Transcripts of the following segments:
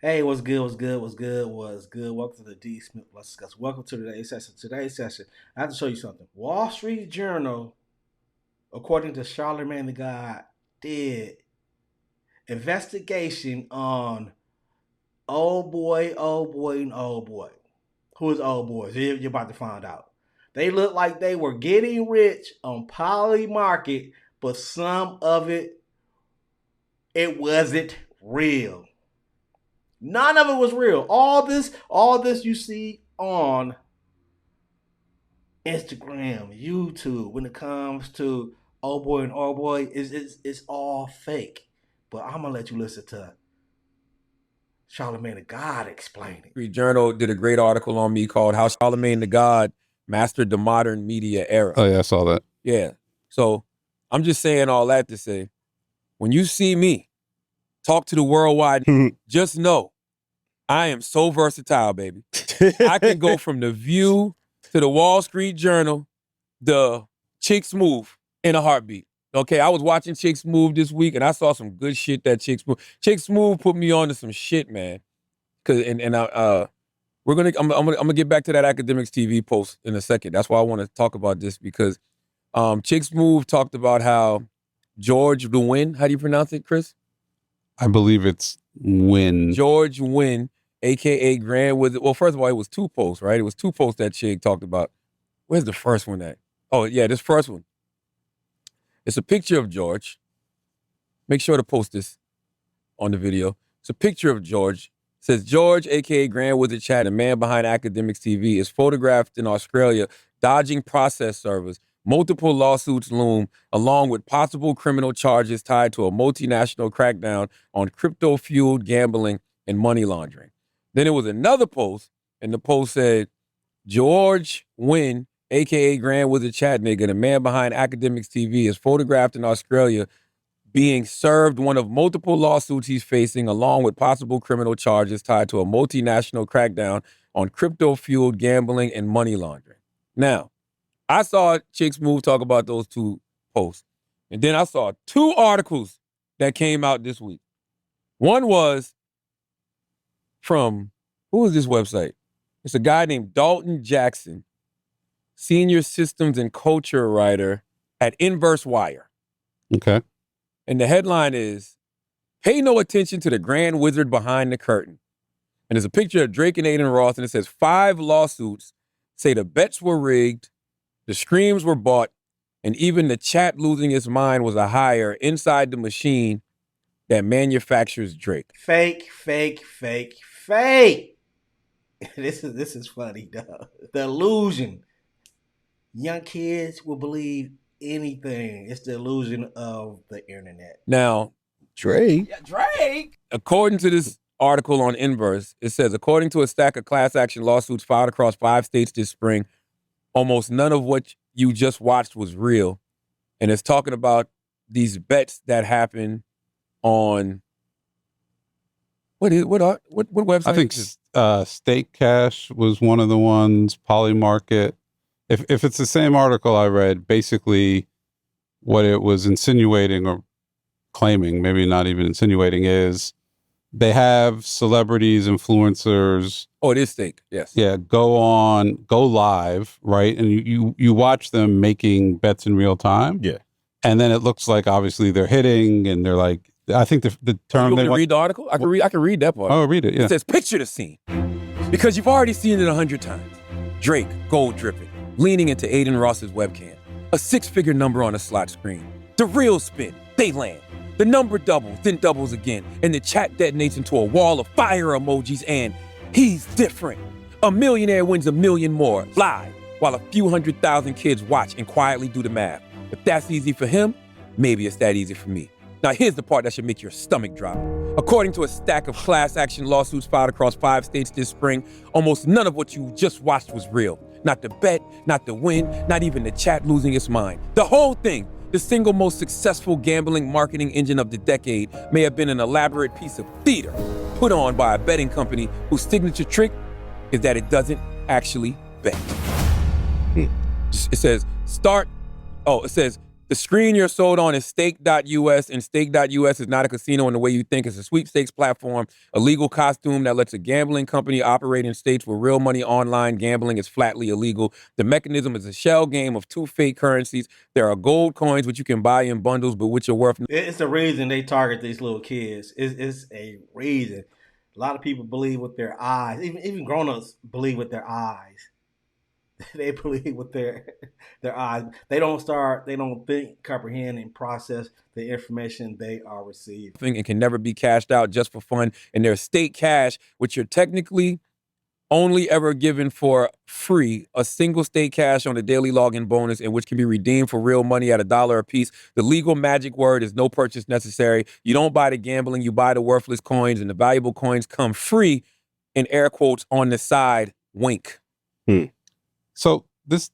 Hey, what's good? What's good? What's good? What's good? Welcome to the D Smith. Let's discuss. Welcome to today's session. Today's session, I have to show you something. Wall Street Journal, according to Charlamagne the God, did investigation on and old boy. Who is old boys? You're about to find out. They look like they were getting rich on Poly Market, but some of it wasn't real. None of it was real. All this you see on Instagram, YouTube, when it comes to oh boy and oh boy, is all fake. But I'm gonna let you listen to Charlamagne the God explain it. Street Journal did a great article on me called How Charlamagne the God Mastered the Modern Media Era. Oh, yeah, I saw that. Yeah. So I'm just saying all that to say, when you see me talk to the worldwide, just know I am so versatile, baby. I can go from The View to the Wall Street Journal, the Chicks Move in a heartbeat. Okay, I was watching Chicks Move this week and I saw some good shit that Chicks Move. Chicks Move put me on to some shit, man. I'm gonna get back to that Akademiks TV post in a second. That's why I want to talk about this because Chicks Move talked about how George the Win, how do you pronounce it, Chris? I believe it's Win. George Win, aka Grand Wizard. Well, first of all, it was two posts, right? It was two posts that Chig talked about. Where's the first one at? Oh, yeah, this first one. It's a picture of George. Make sure to post this on the video. It's a picture of George. It says George, aka Grand Wizard Chat, the man behind Akademiks TV, is photographed in Australia dodging process servers. Multiple lawsuits loom, along with possible criminal charges tied to a multinational crackdown on crypto-fueled gambling and money laundering. Then there was another post, and the post said, George Wynn, a.k.a. Grand Wizard Chat Nigga, the man behind Akademiks TV, is photographed in Australia being served one of multiple lawsuits he's facing, along with possible criminal charges tied to a multinational crackdown on crypto-fueled gambling and money laundering. Now, I saw Chicks Move talk about those two posts. And then I saw two articles that came out this week. One was from, who is this website? It's a guy named Dalton Jackson, senior systems and culture writer at Inverse Wire. Okay. And the headline is, Pay No Attention to the Grand Wizard Behind the Curtain. And there's a picture of Drake and Aiden Ross, and it says 5 lawsuits say the bets were rigged, the screams were bought, and even the chat losing its mind was a hire inside the machine that manufactures Drake. Fake. This is funny, though. The illusion. Young kids will believe anything. It's the illusion of the internet. Now, Drake. Yeah, Drake. According to this article on Inverse, it says, according to a stack of class action lawsuits filed across 5 states this spring, almost none of what you just watched was real. And it's talking about these bets that happen on what website? I think Stake Cash was one of the ones, Poly Market. If it's the same article I read, basically what it was insinuating or claiming, maybe not even insinuating, is they have celebrities, influencers. Oh, it is Stake, yes. Yeah, go live, right? And you watch them making bets in real time. Yeah. And then it looks like obviously they're hitting and they're like, I think the term. You want me to read the article? I can read that part. Oh, read it, yeah. It says, picture the scene. Because you've already seen it 100 times. Drake, gold dripping, leaning into Aiden Ross's webcam. A 6-figure number on a slot screen. The real spin, they land. The number doubles, then doubles again. And the chat detonates into a wall of fire emojis and he's different. A millionaire wins $1 million more, live, while a few 100,000 kids watch and quietly do the math. If that's easy for him, maybe it's that easy for me. Now here's the part that should make your stomach drop. According to a stack of class action lawsuits filed across 5 states this spring, almost none of what you just watched was real. Not the bet, not the win, not even the chat losing its mind. The whole thing, the single most successful gambling marketing engine of the decade, may have been an elaborate piece of theater put on by a betting company whose signature trick is that it doesn't actually bet. It says The screen you're sold on is stake.us, and stake.us is not a casino in the way you think. It's a sweepstakes platform, a legal costume that lets a gambling company operate in states where real money online gambling is flatly illegal. The mechanism is a shell game of two fake currencies. There are gold coins, which you can buy in bundles, but which are worth... It's the reason they target these little kids. It's a reason. A lot of people believe with their eyes. Even grown-ups believe with their eyes. They believe with their eyes. They don't think, comprehend, and process the information they are receiving. And can never be cashed out just for fun. And there's state cash, which you're technically only ever given for free, a single state cash on a daily login bonus, and which can be redeemed for real money at $1 a piece. The legal magic word is no purchase necessary. You don't buy the gambling, you buy the worthless coins, and the valuable coins come free, in air quotes, on the side, wink. So this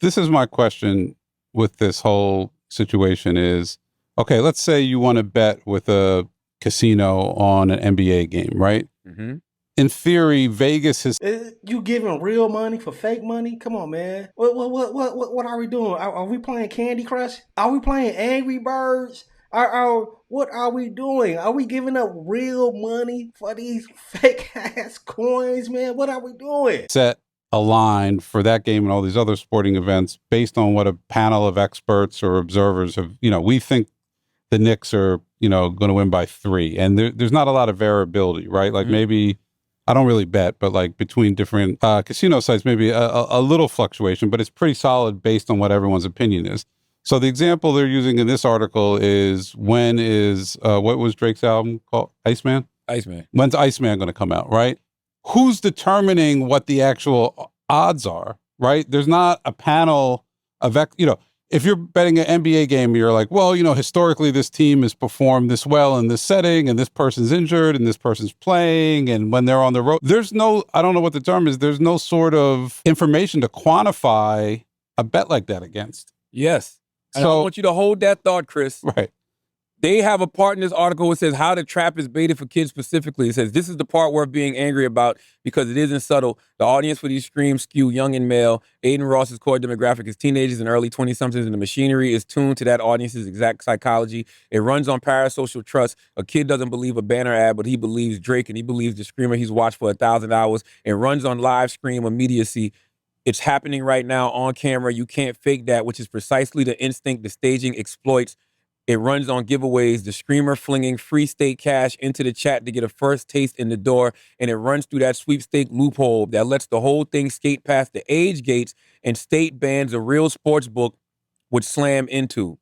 is my question with this whole situation is, okay, let's say you want to bet with a casino on an NBA game, right? Mm-hmm. In theory, Vegas has... You giving real money for fake money? Come on, man. What are we doing? Are we playing Candy Crush? Are we playing Angry Birds? What are we doing? Are we giving up real money for these fake ass coins, man? What are we doing? Set a line for that game and all these other sporting events based on what a panel of experts or observers have, we think the Knicks are, going to win by 3. And there's not a lot of variability, right? Like maybe, I don't really bet, but like between different casino sites, maybe a little fluctuation, but it's pretty solid based on what everyone's opinion is. So the example they're using in this article is what was Drake's album called? Iceman? Iceman. When's Iceman going to come out, right? Who's determining what the actual odds are, right? There's not a panel of, if you're betting an NBA game, you're like, well, historically this team has performed this well in this setting and this person's injured and this person's playing. And when they're on the road, there's no, I don't know what the term is. There's no sort of information to quantify a bet like that against. Yes. And I want you to hold that thought, Chris. Right. They have a part in this article that says how the trap is baited for kids specifically. It says this is the part worth being angry about because it isn't subtle. The audience for these streams skew young and male. Aiden Ross's core demographic is teenagers and early 20-somethings, and the machinery is tuned to that audience's exact psychology. It runs on parasocial trust. A kid doesn't believe a banner ad, but he believes Drake, and he believes the screamer he's watched for 1,000 hours. It runs on live stream immediacy. It's happening right now on camera. You can't fake that, which is precisely the instinct the staging exploits. It runs on giveaways, the screamer flinging free state cash into the chat to get a first taste in the door, and it runs through that sweepstake loophole that lets the whole thing skate past the age gates and state bans a real sports book would slam into.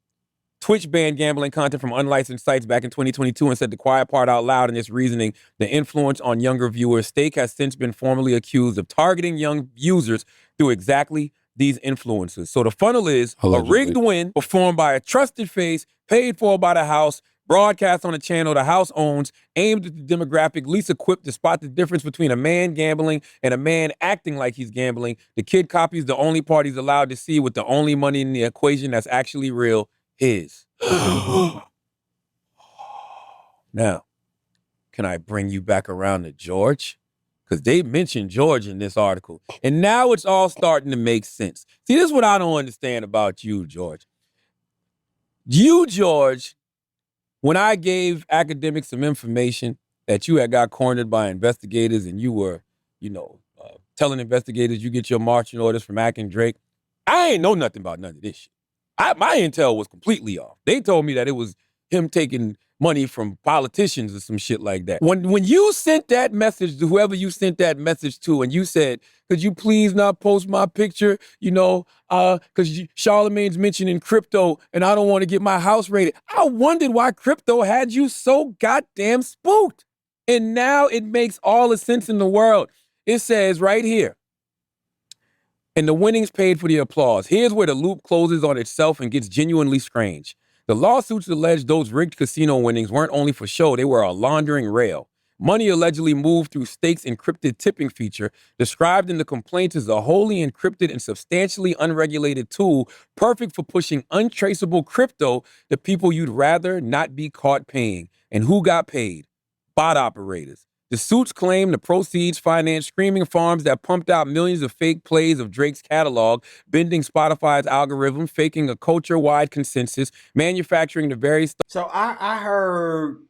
Twitch banned gambling content from unlicensed sites back in 2022 and said the quiet part out loud in its reasoning, the influence on younger viewers. Stake has since been formally accused of targeting young users through exactly these influences. So the funnel is allegedly a rigged win performed by a trusted face, paid for by the house, broadcast on a channel the house owns, aimed at the demographic least equipped to spot the difference between a man gambling and a man acting like he's gambling. The kid copies the only part he's allowed to see with the only money in the equation that's actually real, his. Now, can I bring you back around to George? Because they mentioned George in this article. And now it's all starting to make sense. See, this is what I don't understand about you, George. You, George, when I gave Akademiks some information that you had got cornered by investigators and you were, telling investigators you get your marching orders from Ak and Drake, I ain't know nothing about none of this shit. My intel was completely off. They told me that it was him taking money from politicians or some shit like that. When you sent that message to whoever you sent that message to and you said, could you please not post my picture, because Charlamagne's mentioning crypto and I don't want to get my house raided. I wondered why crypto had you so goddamn spooked. And now it makes all the sense in the world. It says right here, and the winnings paid for the applause. Here's where the loop closes on itself and gets genuinely strange. The lawsuits allege those rigged casino winnings weren't only for show, they were a laundering rail. Money allegedly moved through Stake's encrypted tipping feature, described in the complaints as a wholly encrypted and substantially unregulated tool, perfect for pushing untraceable crypto to people you'd rather not be caught paying. And who got paid? Bot operators. The suits claim the proceeds financed streaming farms that pumped out millions of fake plays of Drake's catalog, bending Spotify's algorithm, faking a culture-wide consensus, manufacturing the very... So I heard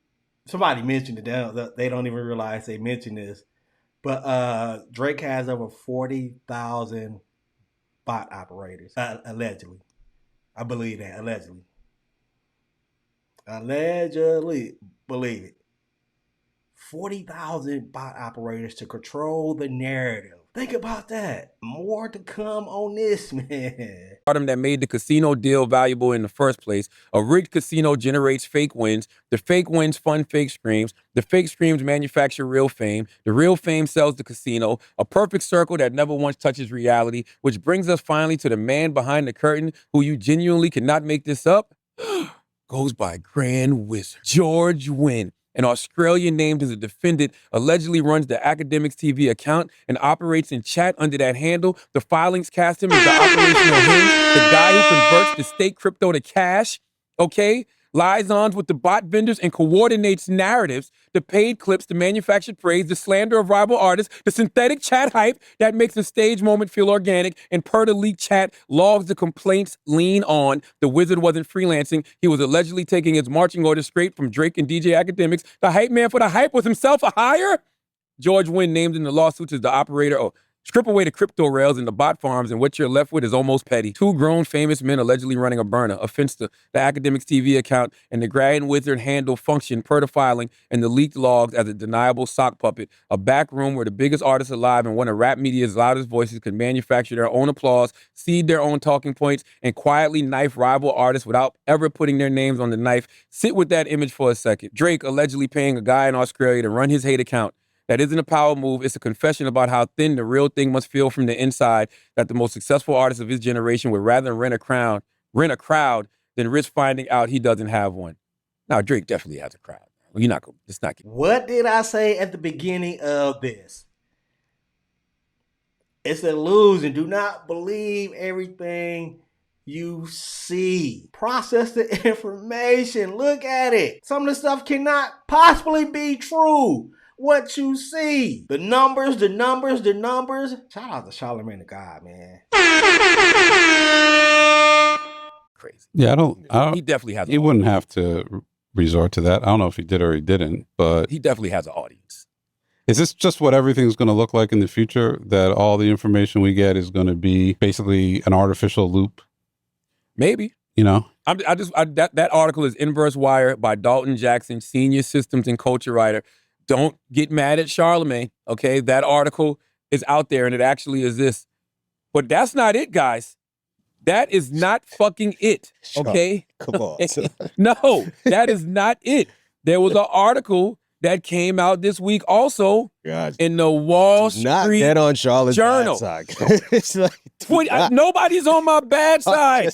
somebody mention it. They don't even realize they mentioned this. But Drake has over 40,000 bot operators, allegedly. I believe that, allegedly. Allegedly, believe it. 40,000 bot operators to control the narrative. Think about that. More to come on this, man. That made the casino deal valuable in the first place. A rigged casino generates fake wins. The fake wins fund fake streams. The fake streams manufacture real fame. The real fame sells the casino. A perfect circle that never once touches reality, which brings us finally to the man behind the curtain who you genuinely cannot make this up. Goes by Grand Wizard. George Wynn, an Australian named as a defendant, allegedly runs the Akademiks TV account and operates in chat under that handle. The filings cast him as the operational hinge, the guy who converts the state crypto to cash, okay? Liaisons with the bot vendors and coordinates narratives, the paid clips, the manufactured praise, the slander of rival artists, the synthetic chat hype that makes a stage moment feel organic, and per the leaked chat, logs the complaints lean on. The wizard wasn't freelancing. He was allegedly taking his marching orders straight from Drake and DJ Akademiks. The hype man for the hype was himself a hire? George Wynn, named in the lawsuits as the operator. Strip away the crypto rails and the bot farms, and what you're left with is almost petty. Two grown famous men allegedly running a burner, a Finsta, the Akademiks TV account, and the Grand Wizard handle function per the filing and the leaked logs as a deniable sock puppet, a back room where the biggest artists alive and one of rap media's loudest voices could manufacture their own applause, seed their own talking points, and quietly knife rival artists without ever putting their names on the knife. Sit with that image for a second. Drake allegedly paying a guy in Australia to run his hate account. That isn't a power move. It's a confession about how thin the real thing must feel from the inside, that the most successful artists of his generation would rather rent a crowd than risk finding out he doesn't have one. Now, Drake definitely has a crowd. You're not going to, it's not. What did I say at the beginning of this? It's an illusion. Do not believe everything you see. Process the information. Look at it. Some of the stuff cannot possibly be true. What you see. The numbers. Shout out to Charlamagne the God, man. Crazy. Yeah, I don't he definitely has. He wouldn't have to resort to that. I don't know if he did or he didn't, but he definitely has an audience. Is this just what everything's going to look like in the future? That all the information we get is going to be basically an artificial loop? Maybe. You know, that article is Inverse Wire by Dalton Jackson, senior systems and culture writer. Don't get mad at Charlamagne, okay? That article is out there and it actually exists. But that's not it, guys. That is not fucking it, okay? Come on. No, that is not it. There was an article that came out this week also in the Wall Street not get on Charlotte's Journal. Bad side. It's like, nobody's on my bad side.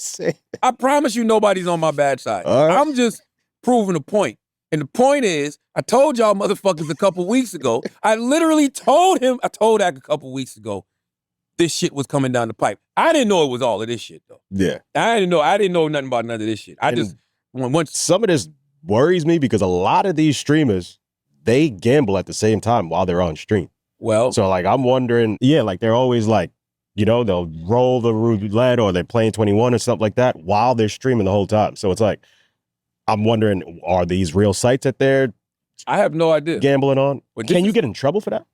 I promise you nobody's on my bad side. Right. I'm just proving a point. And the point is, I told y'all motherfuckers a couple weeks ago, I told Ak a couple weeks ago, this shit was coming down the pipe. I didn't know it was all of this shit, though. Yeah. I didn't know nothing about none of this shit. Some of this worries me because a lot of these streamers, they gamble at the same time while they're on stream. Well. So, like, I'm wondering, like, they're always like, they'll roll the roulette or they're playing 21 or something like that while they're streaming the whole time. So it's like, I'm wondering, are these real sites that they're I have no idea. Gambling on? Can you get in trouble for that?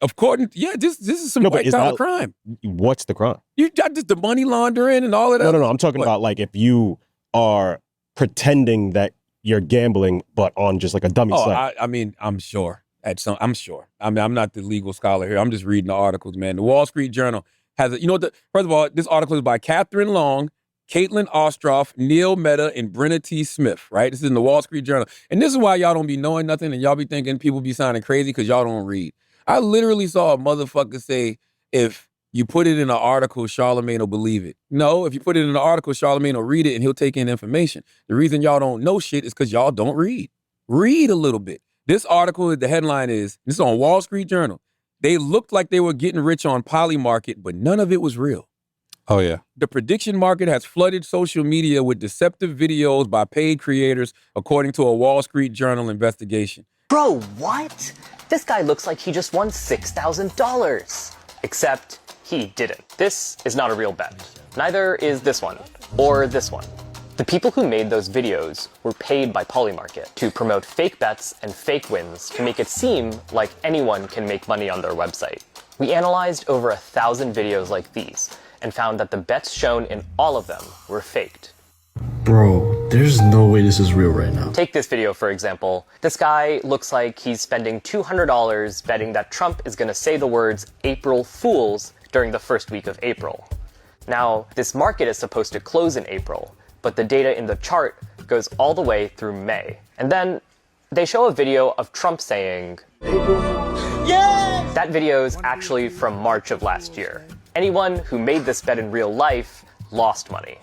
Of course, yeah, this is some white collar crime. What's the crime? You got just the money laundering and all of that. No. I'm talking about like if you are pretending that you're gambling, but on just like a dummy site. I mean, I'm sure. I'm sure. I mean, I'm not the legal scholar here. I'm just reading the articles, man. The Wall Street Journal has first of all, this article is by Catherine Long, Caitlin Ostroff, Neil Mehta, and Brenna T. Smith, right? This is in the Wall Street Journal. And this is why y'all don't be knowing nothing and y'all be thinking people be sounding crazy because y'all don't read. I literally saw a motherfucker say, if you put it in an article, Charlamagne will believe it. No, if you put it in an article, Charlamagne will read it and he'll take in information. The reason y'all don't know shit is because y'all don't read. Read a little bit. This article, the headline is, this is on Wall Street Journal. They looked like they were getting rich on Polymarket, but none of it was real. Oh, yeah. The prediction market has flooded social media with deceptive videos by paid creators, according to a Wall Street Journal investigation. Bro, what? This guy looks like he just won $6,000. Except he didn't. This is not a real bet. Neither is this one, or this one. The people who made those videos were paid by Polymarket to promote fake bets and fake wins to make it seem like anyone can make money on their website. We analyzed over 1,000 videos like these and found that the bets shown in all of them were faked. Bro, there's no way this is real right now. Take this video, for example. This guy looks like he's spending $200 betting that Trump is going to say the words April Fools during the first week of April. Now, this market is supposed to close in April, but the data in the chart goes all the way through May. And then they show a video of Trump saying, yes! That video is actually from March of last year. Anyone who made this bet in real life lost money.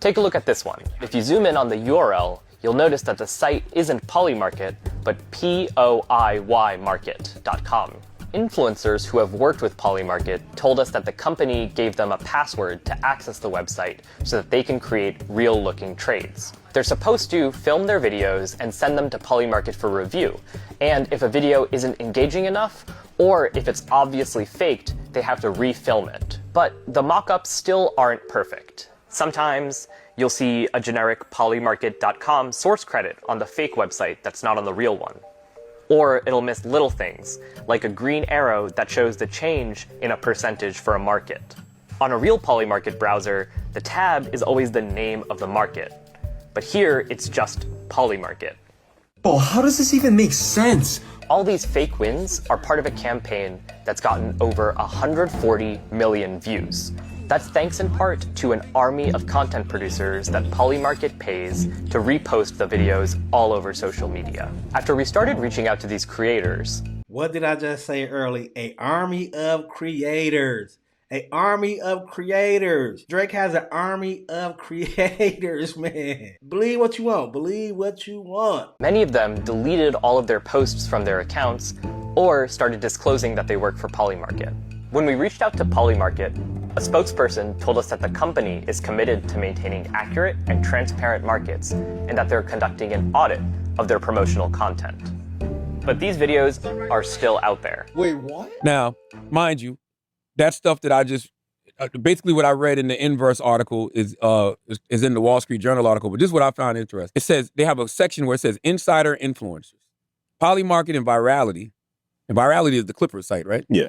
Take a look at this one. If you zoom in on the URL, you'll notice that the site isn't Polymarket, but POIYmarket.com. Influencers who have worked with Polymarket told us that the company gave them a password to access the website so that they can create real-looking trades. They're supposed to film their videos and send them to Polymarket for review, and if a video isn't engaging enough, or if it's obviously faked, they have to refilm it. But the mock-ups still aren't perfect. Sometimes you'll see a generic polymarket.com source credit on the fake website that's not on the real one. Or it'll miss little things, like a green arrow that shows the change in a percentage for a market. On a real Polymarket browser, the tab is always the name of the market. But here, it's just Polymarket. Oh, how does this even make sense? All these fake wins are part of a campaign that's gotten over 140 million views. That's thanks in part to an army of content producers that Polymarket pays to repost the videos all over social media. After we started reaching out to these creators... What did I just say earlier? An army of creators. An army of creators. Drake has an army of creators, man. Believe what you want. Believe what you want. Many of them deleted all of their posts from their accounts or started disclosing that they work for Polymarket. When we reached out to Polymarket, a spokesperson told us that the company is committed to maintaining accurate and transparent markets and that they're conducting an audit of their promotional content. But these videos are still out there. Wait, what? Now, mind you, that stuff that I just, basically what I read in the Inverse article is in the Wall Street Journal article, but this is what I found interesting. It says, they have a section where it says insider influencers, Polymarket and virality is the Clippers site, right? Yeah.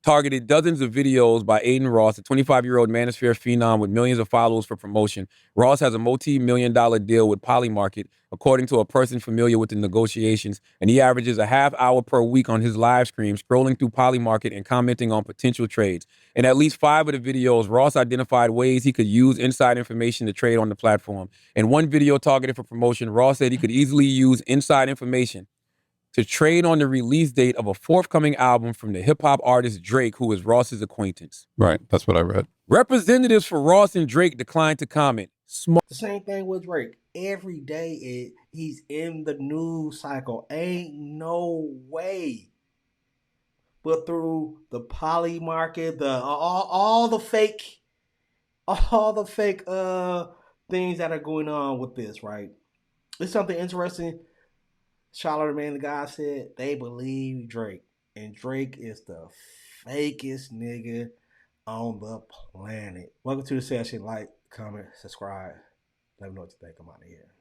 Targeted dozens of videos by Aiden Ross, a 25-year-old manosphere phenom with millions of followers for promotion. Ross has a multi-million-dollar deal with Polymarket, according to a person familiar with the negotiations, and he averages a half hour per week on his live stream, scrolling through Polymarket and commenting on potential trades. In at least 5 of the videos, Ross identified ways he could use inside information to trade on the platform. In one video targeted for promotion, Ross said he could easily use inside information to trade on the release date of a forthcoming album from the hip-hop artist Drake, who is Ross's acquaintance. Right. That's what I read. Representatives for Ross and Drake declined to comment. The same thing with Drake. Every day he's in the news cycle. Ain't no way. But through the Polymarket, all the fake things that are going on with this, right? It's something interesting. Charlamagne, the guy, said they believe Drake. And Drake is the fakest nigga on the planet. Welcome to the session. Like, comment, subscribe. Let me know what you think. I'm out of here.